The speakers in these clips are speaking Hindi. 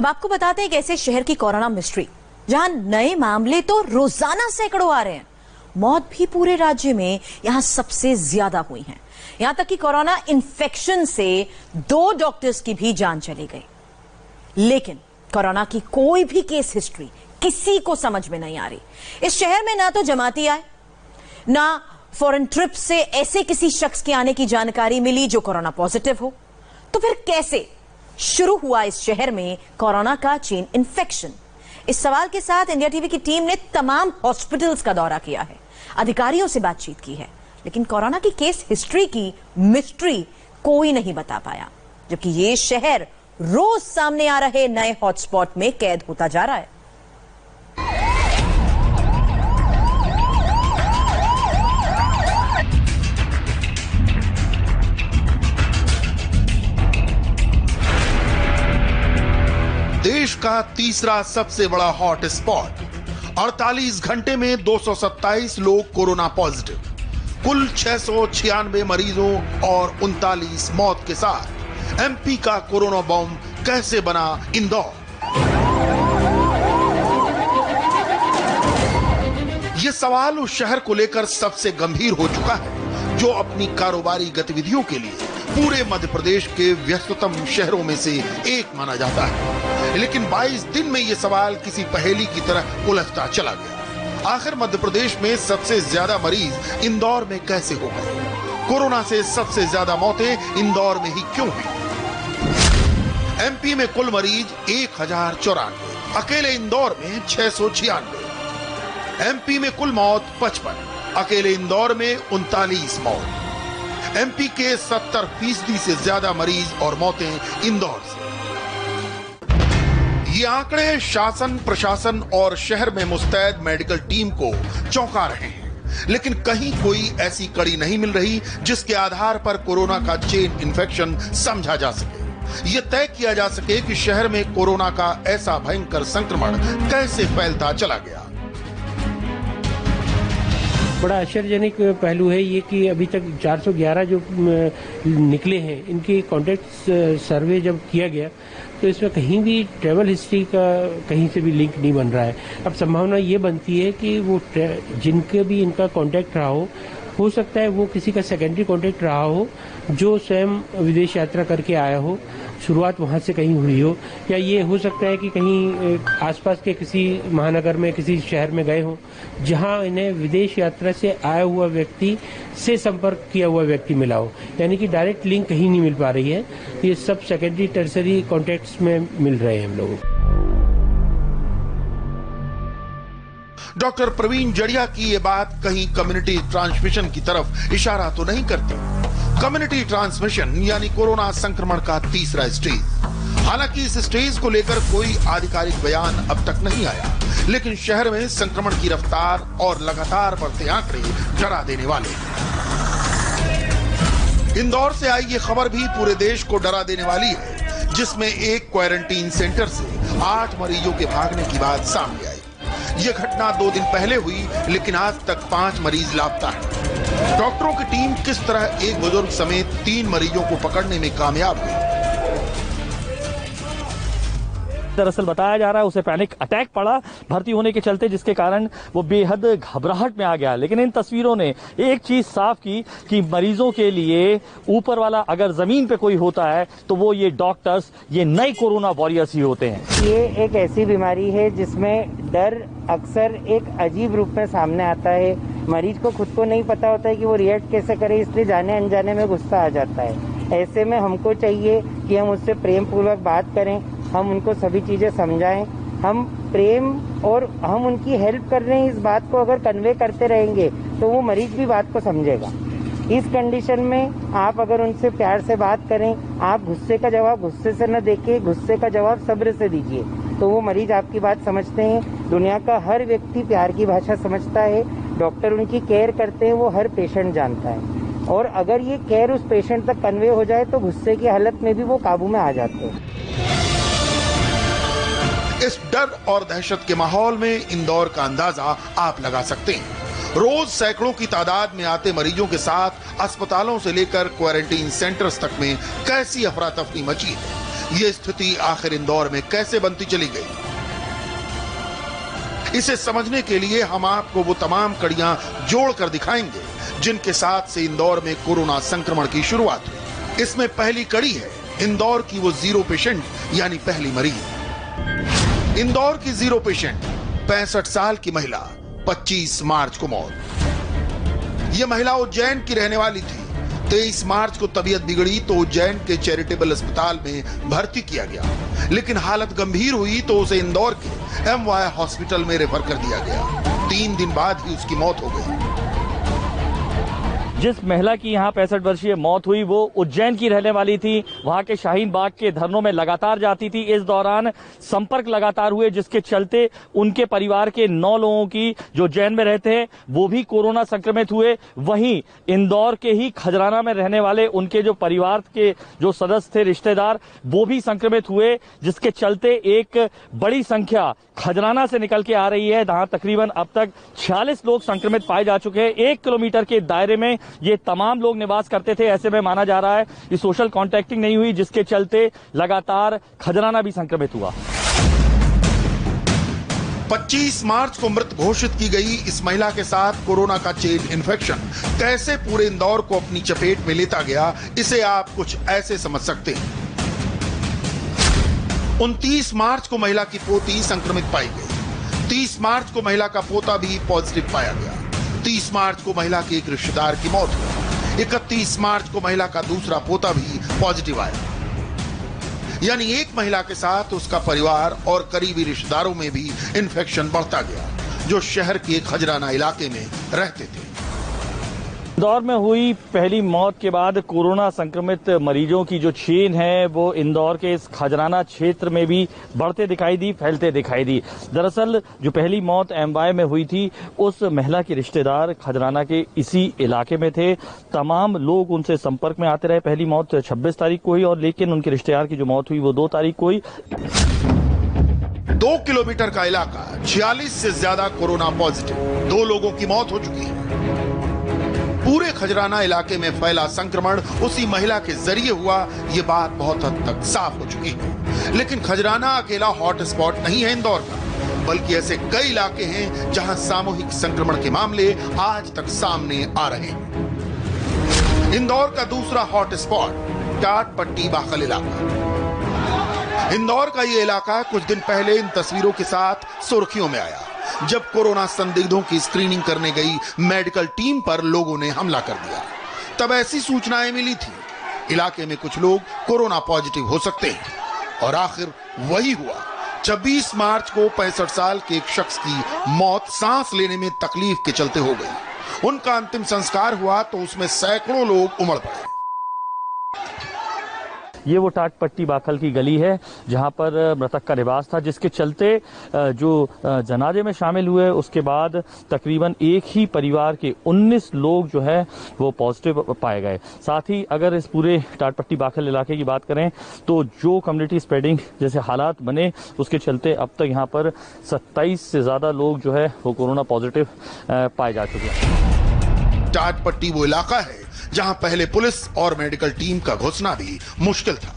अब आपको बताते हैं एक ऐसे शहर की कोरोना मिस्ट्री जहां नए मामले तो रोजाना सैकड़ों आ रहे हैं, मौत भी पूरे राज्य में यहां सबसे ज्यादा हुई है। यहां तक कि कोरोना इन्फेक्शन से 2 डॉक्टर्स की भी जान चली गई। लेकिन कोरोना की कोई भी केस हिस्ट्री किसी को समझ में नहीं आ रही। इस शहर में ना तो जमाती आए, ना फॉरेन ट्रिप से ऐसे किसी शख्स के आने की जानकारी मिली जो कोरोना पॉजिटिव हो। तो फिर कैसे शुरू हुआ इस शहर में कोरोना का चेन इन्फेक्शन? इस सवाल के साथ इंडिया टीवी की टीम ने तमाम हॉस्पिटल्स का दौरा किया है, अधिकारियों से बातचीत की है, लेकिन कोरोना की केस हिस्ट्री की मिस्ट्री कोई नहीं बता पाया, जबकि ये शहर रोज सामने आ रहे नए हॉटस्पॉट में कैद होता जा रहा है। देश का तीसरा सबसे बड़ा हॉट स्पॉट, 48 घंटे में 227 लोग कोरोना पॉजिटिव, कुल 696 मरीजों और 39 मौत के साथ एमपी का कोरोना बम कैसे बना इंदौर? यह सवाल उस शहर को लेकर सबसे गंभीर हो चुका है जो अपनी कारोबारी गतिविधियों के लिए पूरे मध्य प्रदेश के व्यस्ततम शहरों में से एक माना जाता है। लेकिन 22 दिन में यह सवाल किसी पहेली की तरह उलझता चला गया। आखिर मध्य प्रदेश में सबसे ज्यादा मरीज इंदौर में कैसे हो गए? कोरोना से सबसे ज्यादा मौतें इंदौर में ही क्यों हुई? एमपी में कुल मरीज 1094, अकेले इंदौर में 696। एमपी में कुल मौत 55, अकेले इंदौर में 39 मौत। एमपी के 70% से ज्यादा मरीज और मौतें इंदौर से। ये आंकड़े शासन, प्रशासन और शहर में मुस्तैद मेडिकल टीम को चौंका रहे हैं, लेकिन कहीं कोई ऐसी कड़ी नहीं मिल रही जिसके आधार पर कोरोना का चेन इन्फेक्शन समझा जा सके। यह तय किया जा सके कि शहर में कोरोना का ऐसा भयंकर संक्रमण कैसे फैलता चला गया। बड़ा आश्चर्यजनक पहलू है ये कि अभी तक 411 जो निकले हैं, इनकी कॉन्टैक्ट सर्वे जब किया गया तो इसमें कहीं भी ट्रैवल हिस्ट्री का कहीं से भी लिंक नहीं बन रहा है। अब संभावना ये बनती है कि वो जिनके भी इनका कॉन्टैक्ट रहा हो सकता है वो किसी का सेकेंडरी कॉन्टैक्ट रहा हो जो स्वयं विदेश यात्रा करके आया हो, शुरुआत वहां से कहीं हुई हो, या ये हो सकता है कि कहीं आसपास के किसी महानगर में किसी शहर में गए हो जहां इन्हें विदेश यात्रा से आया हुआ व्यक्ति से संपर्क किया हुआ व्यक्ति मिला हो। यानी कि डायरेक्ट लिंक कहीं नहीं मिल पा रही है। ये सब सेकेंडरी टर्सरी कॉन्टैक्ट्स में मिल रहे हैं हम लोगों को। डॉक्टर प्रवीण जड़िया की ये बात कहीं कम्युनिटी ट्रांसमिशन की तरफ इशारा तो नहीं करती? कम्युनिटी ट्रांसमिशन यानी कोरोना संक्रमण का तीसरा स्टेज। हालांकि इस स्टेज को लेकर कोई आधिकारिक बयान अब तक नहीं आया, लेकिन शहर में संक्रमण की रफ्तार और लगातार बढ़ते आंकड़े डरा देने वाले। इंदौर से आई ये खबर भी पूरे देश को डरा देने वाली है, जिसमें एक क्वारंटीन सेंटर से 8 मरीजों के भागने की बात सामने आई। यह घटना 2 दिन पहले हुई, लेकिन आज तक 5 मरीज लापता है। डॉक्टरों की टीम किस तरह एक बुजुर्ग समेत 3 मरीजों को पकड़ने में कामयाब हुई? दरअसल बताया जा रहा है उसे पैनिक अटैक पड़ा भर्ती होने के चलते, जिसके कारण वो बेहद घबराहट में आ गया। लेकिन इन तस्वीरों ने एक चीज साफ की कि मरीजों के लिए ऊपर वाला अगर जमीन पे कोई होता है तो वो ये डॉक्टर्स, ये नए कोरोना वॉरियर्स ही होते हैं। ये एक ऐसी बीमारी है जिसमें डर अक्सर एक अजीब रूप में सामने आता है। मरीज को खुद को नहीं पता होता है कि वो रिएक्ट कैसे करे, इसलिए जाने अनजाने में गुस्सा आ जाता है। ऐसे में हमको चाहिए कि हम उससे प्रेम पूर्वक बात करें, हम उनको सभी चीजें समझाएं, हम प्रेम और हम उनकी हेल्प कर रहे हैं इस बात को अगर कन्वे करते रहेंगे तो वो मरीज भी बात को समझेगा। इस कंडीशन में आप अगर उनसे प्यार से बात करें, आप गुस्से का जवाब गुस्से से न देके गुस्से का जवाब सब्र से दीजिए, तो वो मरीज आपकी बात समझते हैं। दुनिया का हर व्यक्ति प्यार की भाषा समझता है। डॉक्टर उनकी केयर करते हैं, वो हर पेशेंट जानता है। और अगर ये केयर उस पेशेंट तक कन्वे हो जाए तो गुस्से की हालत में भी वो काबू में आ जाते हैं। इस डर और दहशत के माहौल में इंदौर का अंदाजा आप लगा सकते हैं। रोज सैकड़ों की तादाद में आते मरीजों के साथ अस्पतालों से लेकर क्वारंटीन सेंटर्स तक में कैसी अफरा तफरी मची है। ये स्थिति आखिर इंदौर में कैसे बनती चली गई? इसे समझने के लिए हम आपको वो तमाम कड़ियां जोड़कर दिखाएंगे जिनके साथ से इंदौर में कोरोना संक्रमण की शुरुआत हुई। इसमें पहली कड़ी है इंदौर की वो जीरो पेशेंट यानी पहली मरीज। इंदौर की जीरो पेशेंट 65 साल की महिला, 25 मार्च को मौत। यह महिला उज्जैन की रहने वाली थी। 23 मार्च को तबीयत बिगड़ी तो उज्जैन के चैरिटेबल अस्पताल में भर्ती किया गया, लेकिन हालत गंभीर हुई तो उसे इंदौर के MY हॉस्पिटल में रेफर कर दिया गया। 3 दिन बाद ही उसकी मौत हो गई। जिस महिला की यहाँ 65 वर्षीय मौत हुई वो उज्जैन की रहने वाली थी। वहां के शाहीन बाग के धरनों में लगातार जाती थी। इस दौरान संपर्क लगातार हुए, जिसके चलते उनके परिवार के 9 लोगों की जो उज्जैन में रहते हैं वो भी कोरोना संक्रमित हुए। वहीं इंदौर के ही खजराना में रहने वाले उनके जो परिवार के जो सदस्य थे, रिश्तेदार, वो भी संक्रमित हुए, जिसके चलते एक बड़ी संख्या खजराना से निकल के आ रही है। जहां तकरीबन अब तक 46 लोग संक्रमित पाए जा चुके हैं। 1 किलोमीटर के दायरे में ये तमाम लोग निवास करते थे। ऐसे में माना जा रहा है कि सोशल कॉन्टैक्टिंग नहीं हुई, जिसके चलते लगातार खजराना भी संक्रमित हुआ। 25 मार्च को मृत घोषित की गई इस महिला के साथ कोरोना का चेन इन्फेक्शन कैसे पूरे इंदौर को अपनी चपेट में लेता गया, इसे आप कुछ ऐसे समझ सकते हैं। 29 मार्च को महिला की पोती संक्रमित पाई गई। 30 मार्च को महिला का पोता भी पॉजिटिव पाया गया। 30 मार्च को महिला के एक रिश्तेदार की मौत हुई। 31 मार्च को महिला का दूसरा पोता भी पॉजिटिव आया। यानी एक महिला के साथ उसका परिवार और करीबी रिश्तेदारों में भी इन्फेक्शन बढ़ता गया, जो शहर के खजराना इलाके में रहते थे। इंदौर में हुई पहली मौत के बाद कोरोना संक्रमित मरीजों की जो चेन है वो इंदौर के इस खजराना क्षेत्र में भी बढ़ते दिखाई दी, फैलते दिखाई दी। दरअसल जो पहली मौत MY में हुई थी, उस महिला के रिश्तेदार खजराना के इसी इलाके में थे। तमाम लोग उनसे संपर्क में आते रहे। पहली मौत 26 तारीख को हुई और लेकिन उनके रिश्तेदार की जो मौत हुई वो 2 तारीख को हुई। 2 किलोमीटर का इलाका, 46 से ज्यादा कोरोना पॉजिटिव, 2 लोगों की मौत हो चुकी है। पूरे खजराना इलाके में फैला संक्रमण उसी महिला के जरिए हुआ, ये बात बहुत हद तक साफ हो चुकी है। लेकिन खजराना अकेला हॉट स्पॉट नहीं है इंदौर का, बल्कि ऐसे कई इलाके हैं जहां सामूहिक संक्रमण के मामले आज तक सामने आ रहे हैं। इंदौर का दूसरा हॉट स्पॉट टाट पट्टी बाखल इलाका। इंदौर का ये इलाका कुछ दिन पहले इन तस्वीरों के साथ सुर्खियों में आया, जब कोरोना संदिग्धों की स्क्रीनिंग करने गई मेडिकल टीम पर लोगों ने हमला कर दिया। तब ऐसी सूचनाएं मिली थी इलाके में कुछ लोग कोरोना पॉजिटिव हो सकते हैं, और आखिर वही हुआ। 26 मार्च को 65 साल के एक शख्स की मौत सांस लेने में तकलीफ के चलते हो गई। उनका अंतिम संस्कार हुआ तो उसमें सैकड़ों लोग उमड़ पड़े। ये वो टाट पट्टी बाखल की गली है जहां पर मृतक का निवास था, जिसके चलते जो जनाजे में शामिल हुए उसके बाद तकरीबन एक ही परिवार के 19 लोग जो है वो पॉजिटिव पाए गए। साथ ही अगर इस पूरे टाट पट्टी बाखल इलाके की बात करें तो जो कम्युनिटी स्प्रेडिंग जैसे हालात बने, उसके चलते अब तक यहाँ पर 27 से ज्यादा लोग जो है वो कोरोना पॉजिटिव पाए जा चुके हैं। टाट पट्टी वो इलाका है जहां पहले पुलिस और मेडिकल टीम का घुसना भी मुश्किल था।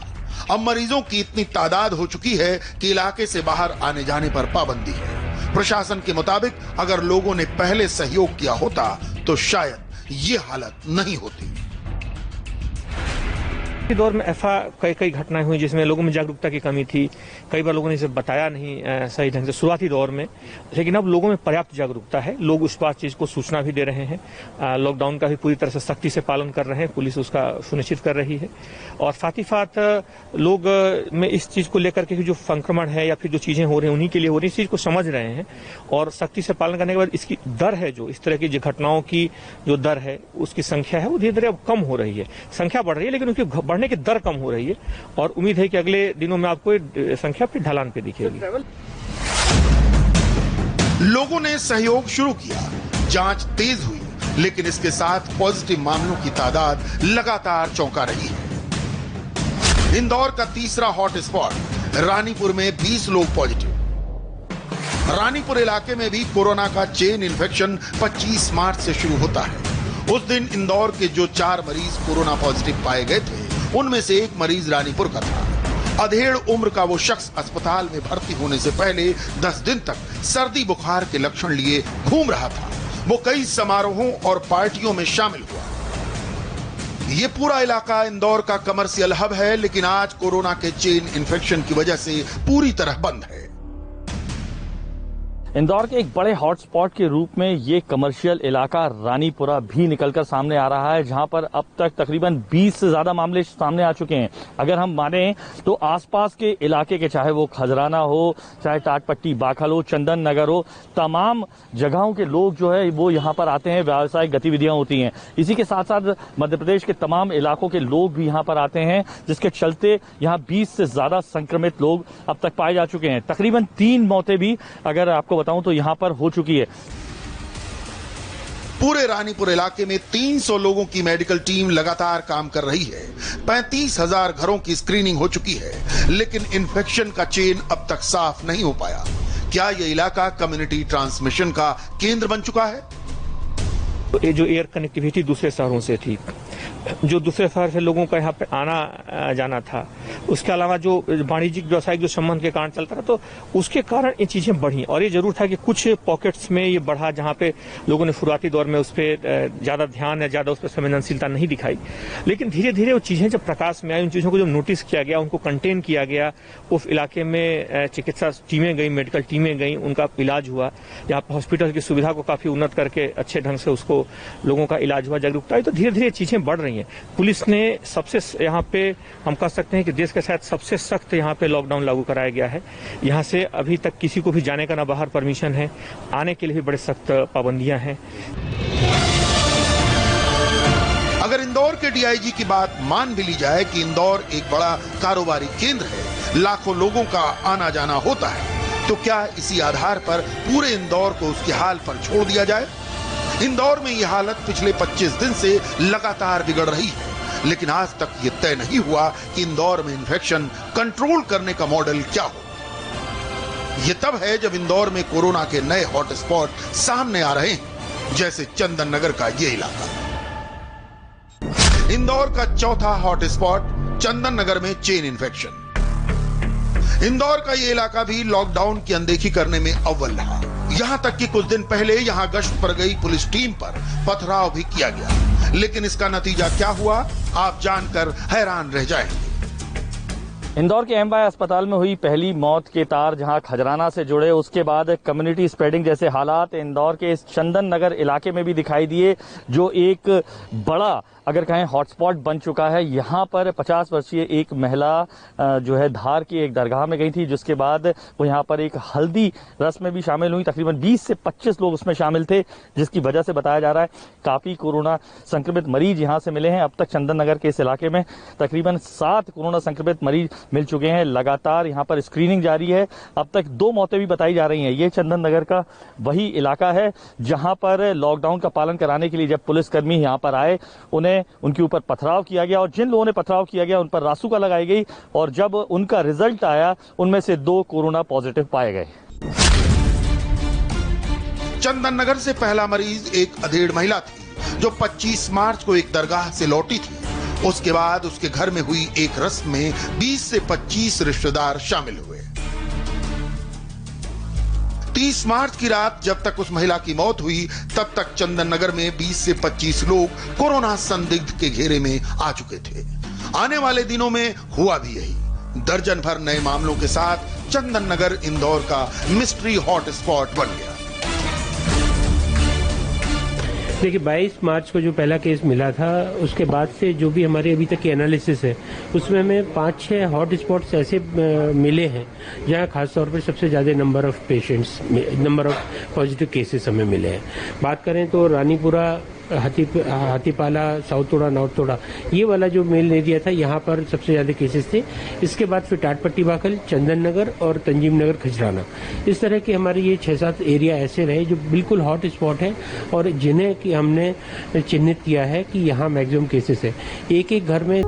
अब मरीजों की इतनी तादाद हो चुकी है कि इलाके से बाहर आने जाने पर पाबंदी है। प्रशासन के मुताबिक अगर लोगों ने पहले सहयोग किया होता तो शायद ये हालत नहीं होती। के दौर में ऐसा कई घटनाएं हुई जिसमें लोगों में जागरूकता की कमी थी। कई बार लोगों ने इसे बताया नहीं सही ढंग से शुरुआती दौर में, लेकिन अब लोगों में पर्याप्त जागरूकता है। लोग उस बात चीज को सूचना भी दे रहे हैं। लॉकडाउन का भी पूरी तरह से सख्ती से पालन कर रहे हैं, पुलिस उसका सुनिश्चित कर रही है। और साथ ही साथ लोग में इस चीज को लेकर के जो संक्रमण है या फिर जो चीजें हो रही हैं उन्हीं के लिए हो रही, इस चीज को समझ रहे हैं। और सख्ती से पालन करने के बाद इसकी दर है, जो इस तरह की घटनाओं की जो दर है उसकी संख्या है वो धीरे धीरे अब कम हो रही है। संख्या बढ़ रही है लेकिन उसकी बढ़ने की दर कम हो रही है, और उम्मीद है कि अगले दिनों में आपको संख्या फिर ढलान पे दिखेगी। लोगों ने सहयोग शुरू किया, जांच तेज हुई, लेकिन इसके साथ पॉजिटिव मामलों की तादाद लगातार चौंका रही है। इंदौर का तीसरा हॉट स्पॉट रानीपुर में 20 लोग पॉजिटिव। रानीपुर इलाके में भी कोरोना का चेन इन्फेक्शन 25 मार्च से शुरू होता है। उस दिन इंदौर के जो 4 मरीज कोरोना पॉजिटिव पाए गए थे, उनमें से एक मरीज रानीपुर का था। अधेड़ उम्र का वो शख्स अस्पताल में भर्ती होने से पहले 10 दिन तक सर्दी बुखार के लक्षण लिए घूम रहा था। वो कई समारोहों और पार्टियों में शामिल हुआ। ये पूरा इलाका इंदौर का कमर्शियल हब है, लेकिन आज कोरोना के चेन इन्फेक्शन की वजह से पूरी तरह बंद है। इंदौर के एक बड़े हॉटस्पॉट के रूप में ये कमर्शियल इलाका रानीपुरा भी निकलकर सामने आ रहा है, जहां पर अब तक तकरीबन 20 से ज्यादा मामले सामने आ चुके हैं। अगर हम माने तो आसपास के इलाके के, चाहे वो खजराना हो, चाहे टाटपट्टी बाखल हो, चंदन नगर हो, तमाम जगहों के लोग जो है वो यहाँ पर आते हैं, व्यावसायिक गतिविधियां होती हैं। इसी के साथ साथ मध्य प्रदेश के तमाम इलाकों के लोग भी यहाँ पर आते हैं, जिसके चलते यहाँ 20 से ज्यादा संक्रमित लोग अब तक पाए जा चुके हैं। तकरीबन 3 मौतें भी अगर आपको बताऊं तो यहां पर हो चुकी है। पूरे रानीपुर इलाके में 300 लोगों की मेडिकल टीम लगातार काम कर रही है। 35,000 घरों की स्क्रीनिंग हो चुकी है, लेकिन इन्फेक्शन का चेन अब तक साफ नहीं हो पाया। क्या यह इलाका कम्युनिटी ट्रांसमिशन का केंद्र बन चुका है? ये जो एयर कनेक्टिविटी दूसरे शहरों से थी, जो दूसरे शहर से लोगों का यहाँ पे आना जाना था, उसके अलावा जो वाणिज्यिक व्यवसायिक जो संबंध के कारण चलता था, तो उसके कारण ये चीजें बढ़ी। और ये जरूर था कि कुछ पॉकेट्स में ये बढ़ा जहाँ पे लोगों ने शुरुआती दौर में उस पर ज्यादा ध्यान या ज्यादा उस पर संवेदनशीलता नहीं दिखाई, लेकिन धीरे धीरे वो चीजें जब प्रकाश में आई, उन चीजों को जब नोटिस किया गया, उनको कंटेन किया गया, उस इलाके में चिकित्सा टीमें गई, मेडिकल टीमें गई, उनका इलाज हुआ। यहाँ पर हॉस्पिटल की सुविधा को काफी उन्नत करके अच्छे ढंग से उसको लोगों का इलाज हुआ, जागरूकता आई, तो धीरे धीरे चीजें बढ़ रही हैं। पुलिस ने सबसे यहाँ पे हम कह सकते हैं कि देश के शायद सबसे सख्त यहाँ पे लॉकडाउन लागू कराया गया है। यहाँ से अभी तक किसी को भी जाने का ना बाहर परमिशन है, आने के लिए भी बड़े सख्त पाबंदियां हैं। अगर इंदौर के डीआईजी की बात मान भी ली जाए कि इंदौर एक बड़ा कारोबारी केंद्र है, लाखों लोगों का आना जाना होता है, तो क्या इसी आधार पर पूरे इंदौर को उसके हाल पर छोड़ दिया जाए? इंदौर में यह हालत पिछले 25 दिन से लगातार बिगड़ रही है, लेकिन आज तक ये तय नहीं हुआ कि इंदौर में इन्फेक्शन कंट्रोल करने का मॉडल क्या हो। ये तब है जब इंदौर में कोरोना के नए हॉटस्पॉट सामने आ रहे हैं, जैसे चंदन नगर का ये इलाका। इंदौर का चौथा हॉटस्पॉट चंदन नगर में चेन इन्फेक्शन। इंदौर का ये इलाका भी लॉकडाउन की अनदेखी करने में अव्वल रहा। यहां तक कि कुछ दिन पहले यहां गश्त पर गई पुलिस टीम पर पथराव भी किया गया, लेकिन इसका नतीजा क्या हुआ, आप जानकर हैरान रह जाएंगे। इंदौर के एमवाय अस्पताल में हुई पहली मौत के तार जहां खजराना से जुड़े, उसके बाद कम्युनिटी स्प्रेडिंग जैसे हालात इंदौर के इस चंदन नगर इलाके में भी दिखाई दिए, जो एक बड़ा अगर कहें हॉटस्पॉट बन चुका है। यहाँ पर 50 वर्षीय एक महिला जो है धार की एक दरगाह में गई थी, जिसके बाद वो यहाँ पर एक हल्दी रस्म में भी शामिल हुई। तकरीबन 20 से 25 लोग उसमें शामिल थे, जिसकी वजह से बताया जा रहा है काफी कोरोना संक्रमित मरीज यहाँ से मिले हैं। अब तक चंदन नगर के इस इलाके में तकरीबन 7 कोरोना संक्रमित मरीज मिल चुके हैं। लगातार यहाँ पर स्क्रीनिंग जारी है। अब तक 2 मौतें भी बताई जा रही हैं। ये चंदन नगर का वही इलाका है जहाँ पर लॉकडाउन का पालन कराने के लिए जब पुलिसकर्मी यहाँ पर आए, उनके ऊपर पथराव किया गया, और जिन लोगों ने पथराव किया गया उन पर रासुका लगाई गई, और जब उनका रिजल्ट आया उनमें से 2 कोरोना पॉजिटिव पाए गए। चंदन नगर से पहला मरीज एक अधेड़ महिला थी, जो 25 मार्च को एक दरगाह से लौटी थी। उसके बाद उसके घर में हुई एक रस्म में 20 से 25 रिश्तेदार शामिल हुए। 30 मार्च की रात जब तक उस महिला की मौत हुई, तब तक चंदन नगर में 20 से 25 लोग कोरोना संदिग्ध के घेरे में आ चुके थे। आने वाले दिनों में हुआ भी यही। दर्जन भर नए मामलों के साथ चंदन नगर इंदौर का मिस्ट्री हॉटस्पॉट बन गया। देखिए 22 मार्च को जो पहला केस मिला था, उसके बाद से जो भी हमारे अभी तक की एनालिसिस है, उसमें हमें 5-6 हॉट स्पॉट्स ऐसे मिले हैं जहां खासतौर पर सबसे ज़्यादा नंबर ऑफ पॉजिटिव केसेस हमें मिले हैं। बात करें तो रानीपुरा, हाथीपाला, साउथ तोड़ा, नॉर्थ तोड़ा, ये वाला जो मेल एरिया था, यहाँ पर सबसे ज्यादा केसेस थे। इसके बाद फिर टाटपट्टी बाखल, चंदन नगर और तंजीम नगर, खजराना, इस तरह के हमारे ये 6-7 एरिया ऐसे रहे जो बिल्कुल हॉट स्पॉट है और जिन्हें कि हमने चिन्हित किया है कि यहाँ मैक्सिमम केसेस है। एक एक घर में